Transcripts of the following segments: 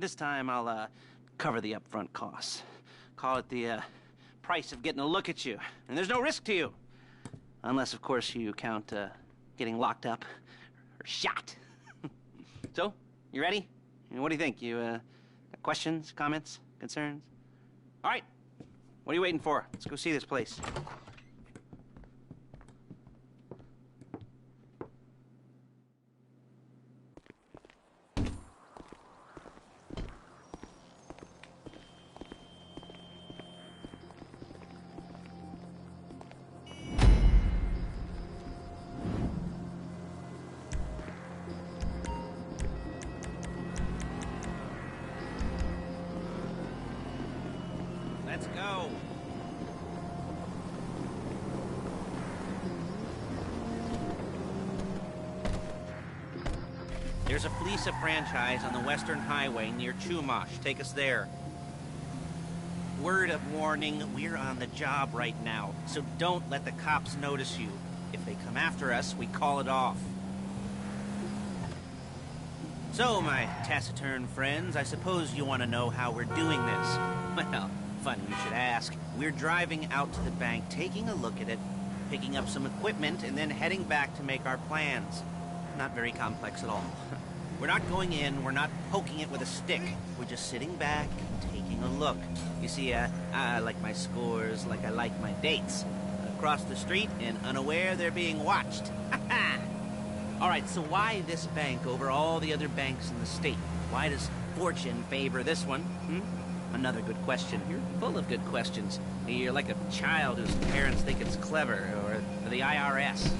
This time I'll cover the upfront costs. Call it the price of getting a look at you. And there's no risk to you. Unless, of course, you count getting locked up or shot. So, you ready? What do you think? You got questions, comments, concerns? All right. What are you waiting for? Let's go see this place. Let's go. There's a Fleeca franchise on the Western Highway near Chumash. Take us there. Word of warning, we're on the job right now, so don't let the cops notice you. If they come after us, we call it off. So, my taciturn friends, I suppose you want to know how we're doing this. Well, funny you should ask. We're driving out to the bank, taking a look at it, picking up some equipment, and then heading back to make our plans. Not very complex at all. We're not going in, we're not poking it with a stick. We're just sitting back and taking a look. You see, I like my scores like I like my dates. Across the street and unaware they're being watched. All right, so why this bank over all the other banks in the state? Why does fortune favor this one? Another good question. You're full of good questions. You're like a child whose parents think it's clever, or the IRS.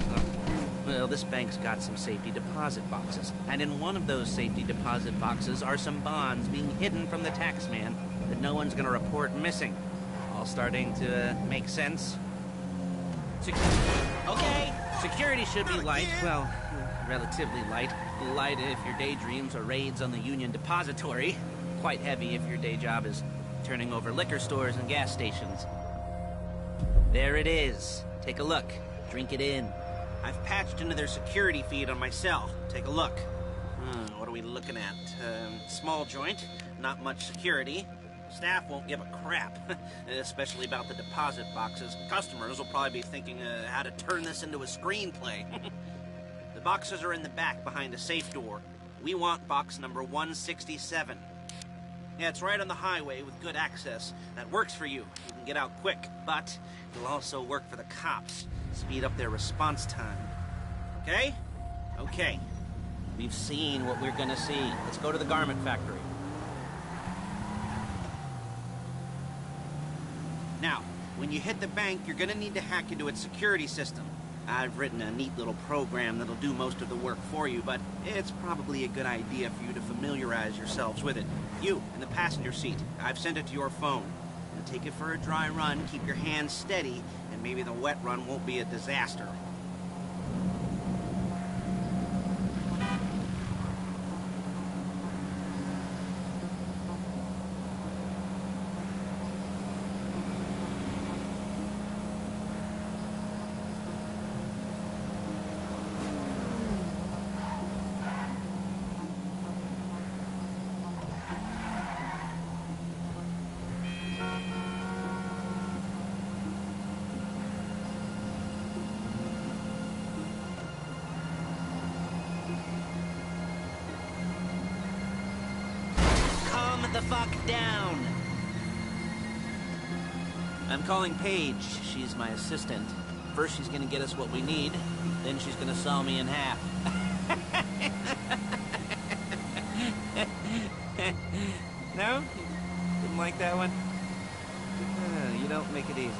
Well, this bank's got some safety deposit boxes, and in one of those safety deposit boxes are some bonds being hidden from the tax man that no one's gonna report missing. All starting to make sense? Okay, security should be light. Well, relatively light. Light if your daydreams are raids on the Union Depository. Quite heavy if your day job is turning over liquor stores and gas stations. There it is. Take a look. Drink it in. I've patched into their security feed on my cell. Take a look. What are we looking at? Small joint, not much security. Staff won't give a crap, especially about the deposit boxes. Customers will probably be thinking how to turn this into a screenplay. The boxes are in the back behind a safe door. We want box number 167. Yeah, it's right on the highway with good access. That works for you. You can get out quick, but it'll also work for the cops. Speed up their response time. Okay? Okay. We've seen what we're gonna see. Let's go to the garment factory. Now, when you hit the bank, you're gonna need to hack into its security system. I've written a neat little program that'll do most of the work for you, but it's probably a good idea for you to familiarize yourselves with it. You, in the passenger seat, I've sent it to your phone. Now take it for a dry run, keep your hands steady, and maybe the wet run won't be a disaster. The fuck down. I'm calling Paige. She's my assistant. First she's gonna get us what we need, then she's gonna saw me in half. No? Didn't like that one? You don't make it easy.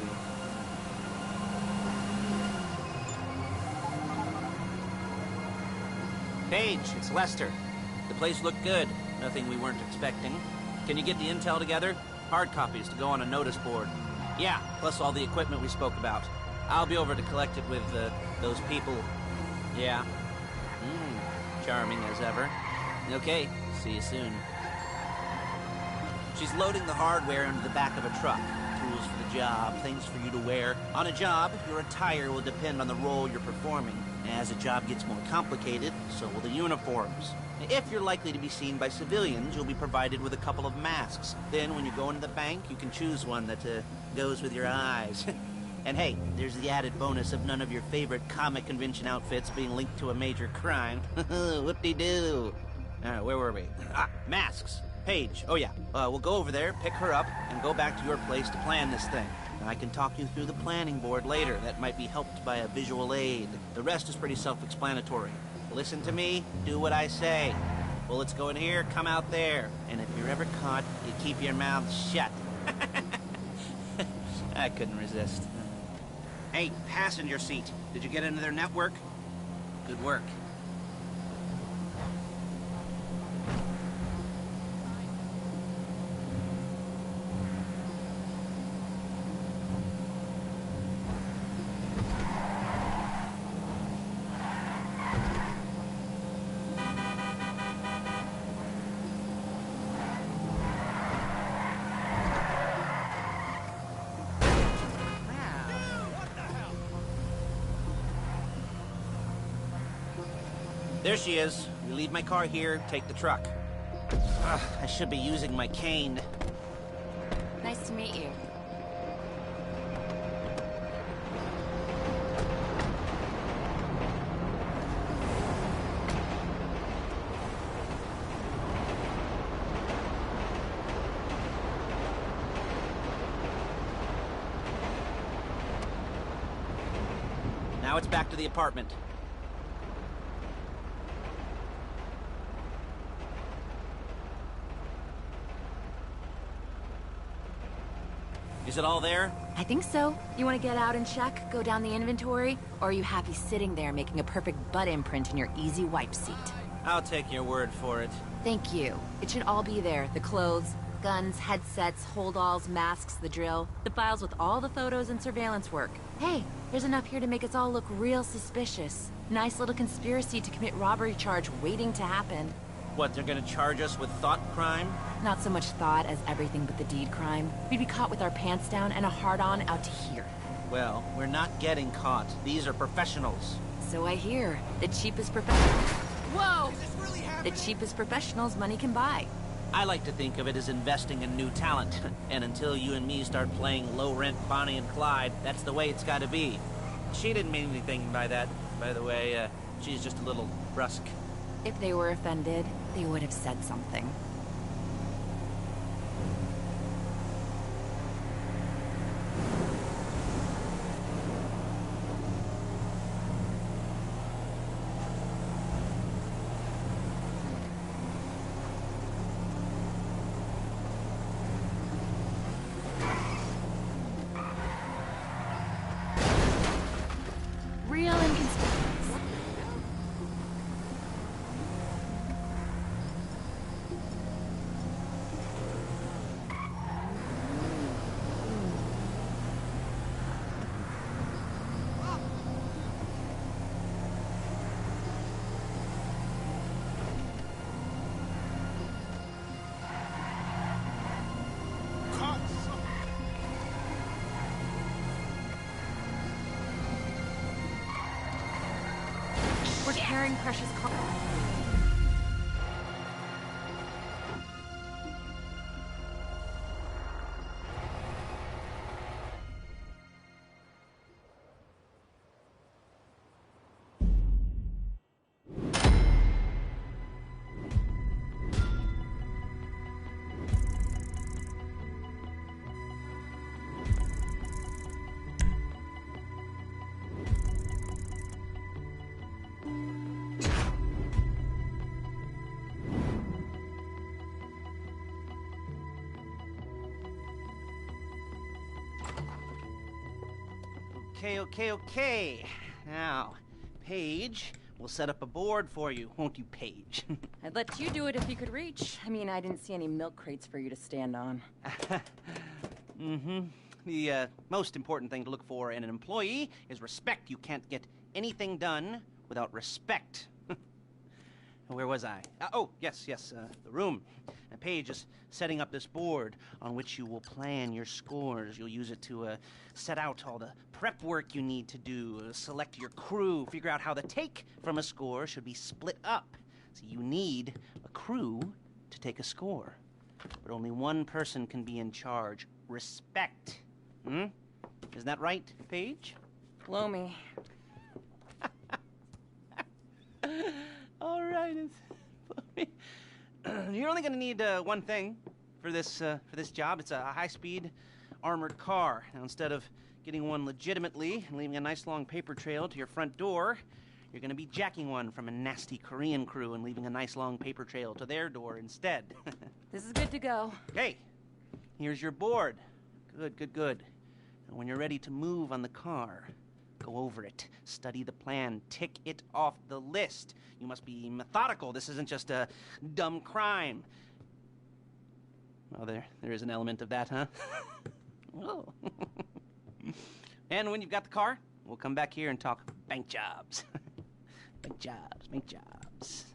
Paige, it's Lester. The place looked good. Nothing we weren't expecting. Can you get the intel together? Hard copies to go on a notice board. Yeah, plus all the equipment we spoke about. I'll be over to collect it with those people. Yeah. Charming as ever. Okay, see you soon. She's loading the hardware into the back of a truck. Tools for the job, things for you to wear. On a job, your attire will depend on the role you're performing. As a job gets more complicated, so will the uniforms. If you're likely to be seen by civilians, you'll be provided with a couple of masks. Then, when you go into the bank, you can choose one that goes with your eyes. And hey, there's the added bonus of none of your favorite comic convention outfits being linked to a major crime. Whoop-de-doo. Alright, where were we? Masks. Paige. Oh yeah, we'll go over there, pick her up, and go back to your place to plan this thing. I can talk you through the planning board later. That might be helped by a visual aid. The rest is pretty self-explanatory. Listen to me, do what I say. Bullets go in here, come out there. And if you're ever caught, you keep your mouth shut. I couldn't resist. Hey, passenger seat. Did you get into their network? Good work. There she is. You leave my car here, take the truck. I should be using my cane. Nice to meet you. Now it's back to the apartment. Is it all there? I think so. You want to get out and check? Go down the inventory? Or are you happy sitting there making a perfect butt imprint in your easy wipe seat? I'll take your word for it. Thank you. It should all be there. The clothes, guns, headsets, holdalls, masks, the drill. The files with all the photos and surveillance work. Hey, there's enough here to make us all look real suspicious. Nice little conspiracy to commit robbery charge waiting to happen. What, they're gonna charge us with thought crime? Not so much thought as everything but the deed crime. We'd be caught with our pants down and a hard-on out to here. Well, we're not getting caught. These are professionals. So I hear. The cheapest professionals. Whoa! The cheapest professionals money can buy. I like to think of it as investing in new talent. And until you and me start playing low-rent Bonnie and Clyde, that's the way it's gotta be. She didn't mean anything by that, by the way. She's just a little brusque. If they were offended, they would have said something. Real inconspicuous. We're carrying precious cargo. Okay. Now, Paige, we'll set up a board for you, won't you, Paige? I'd let you do it if you could reach. I mean, I didn't see any milk crates for you to stand on. The most important thing to look for in an employee is respect. You can't get anything done without respect. Where was I? Yes, the room. And Paige is setting up this board on which you will plan your scores. You'll use it to set out all the prep work you need to do, select your crew, figure out how the take from a score should be split up. So you need a crew to take a score. But only one person can be in charge. Respect. Isn't that right, Paige? Blow me. All right. You're only going to need one thing for this job. It's a high-speed armored car. Now, instead of getting one legitimately and leaving a nice long paper trail to your front door, you're going to be jacking one from a nasty Korean crew and leaving a nice long paper trail to their door instead. This is good to go. Hey, here's your board. Good. And when you're ready to move on the car, go over it, study the plan, tick it off the list. You must be methodical. This isn't just a dumb crime. Well, there is an element of that, huh? Oh. And when you've got the car, we'll come back here and talk bank jobs. Bank jobs.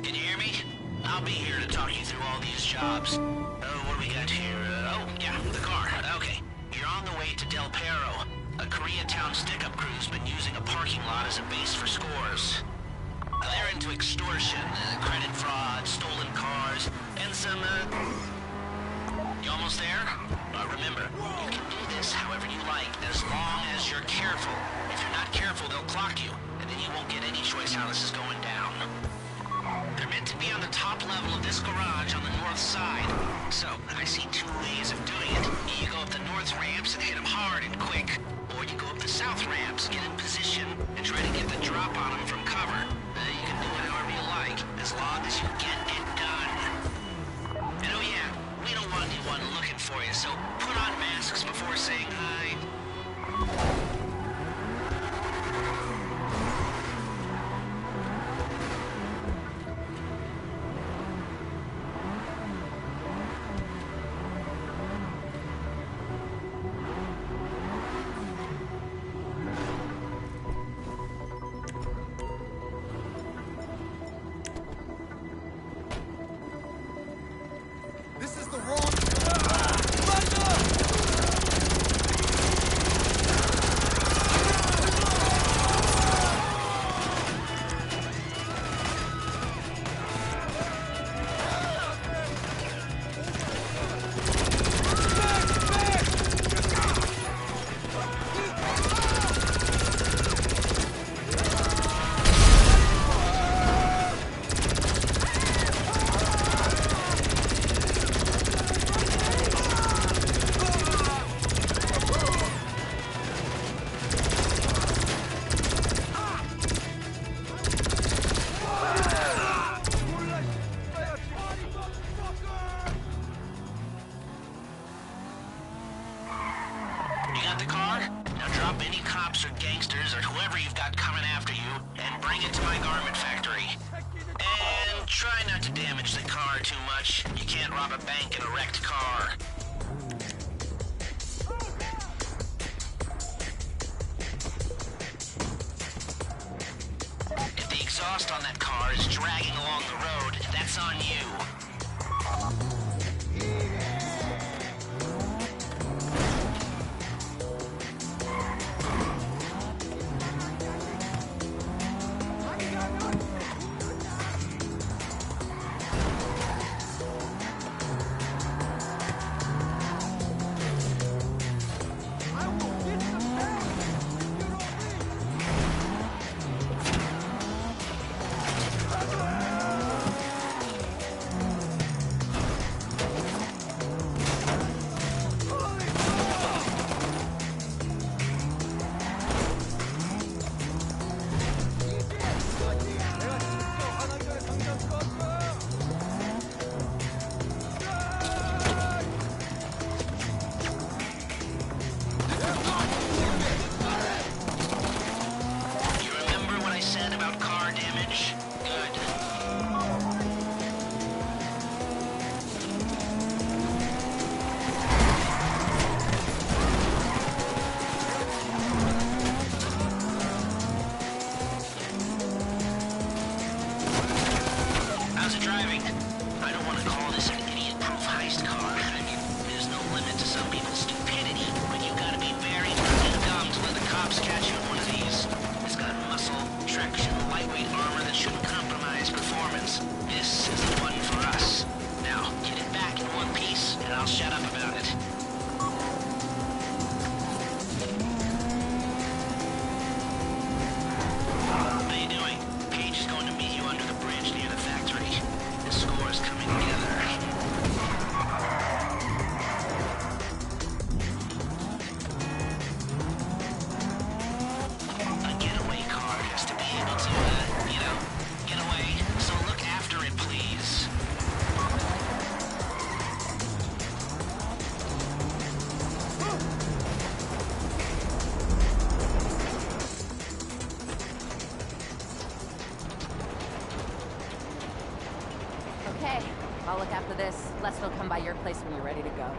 Can you hear me? I'll be here to talk you through all these jobs. What do we got here? Yeah, the car. Okay. You're on the way to Del Perro. A Koreatown stick-up crew's been using a parking lot as a base for scores. They're into extortion, credit fraud, stolen cars, and some, You almost there? Remember, you can do this however you like, as long as you're careful. If you're not careful, they'll clock you, and then you won't get any choice how this is going down. They're meant to be on the top level of this garage on the north side. So, I see two ways of doing it. You go up the north ramps and hit them hard and quick. Or you go up the south ramps, get in position, and try to get the drop on them from cover. You can do it however you like. like, as long as you get it done. And oh yeah, we don't want anyone looking for you, so put on masks before saying hi. This is the wrong... Elijah! You got the car? Now drop any cops or gangsters or whoever you've got coming after you and bring it to my garment factory. And try not to damage the car too much. You can't rob a bank in a wrecked car. If the exhaust on that car is dragging along the road, that's on you. How's it driving? I don't want to call this an idiot-proof heist car. I mean, there's no limit to some people's stupidity, but you gotta be very fucking dumb to let the cops catch you in one of these. It's got muscle, traction, lightweight armor that shouldn't compromise performance. This is the one for us. Now, get it back in one piece, and I'll shut up about it. How you doing? Paige is going to meet you under the bridge near the factory. The score is coming together. A getaway car has to be able to, get away. So look after it, please. Okay, I'll look after this. Les will come by your place when you're ready to go.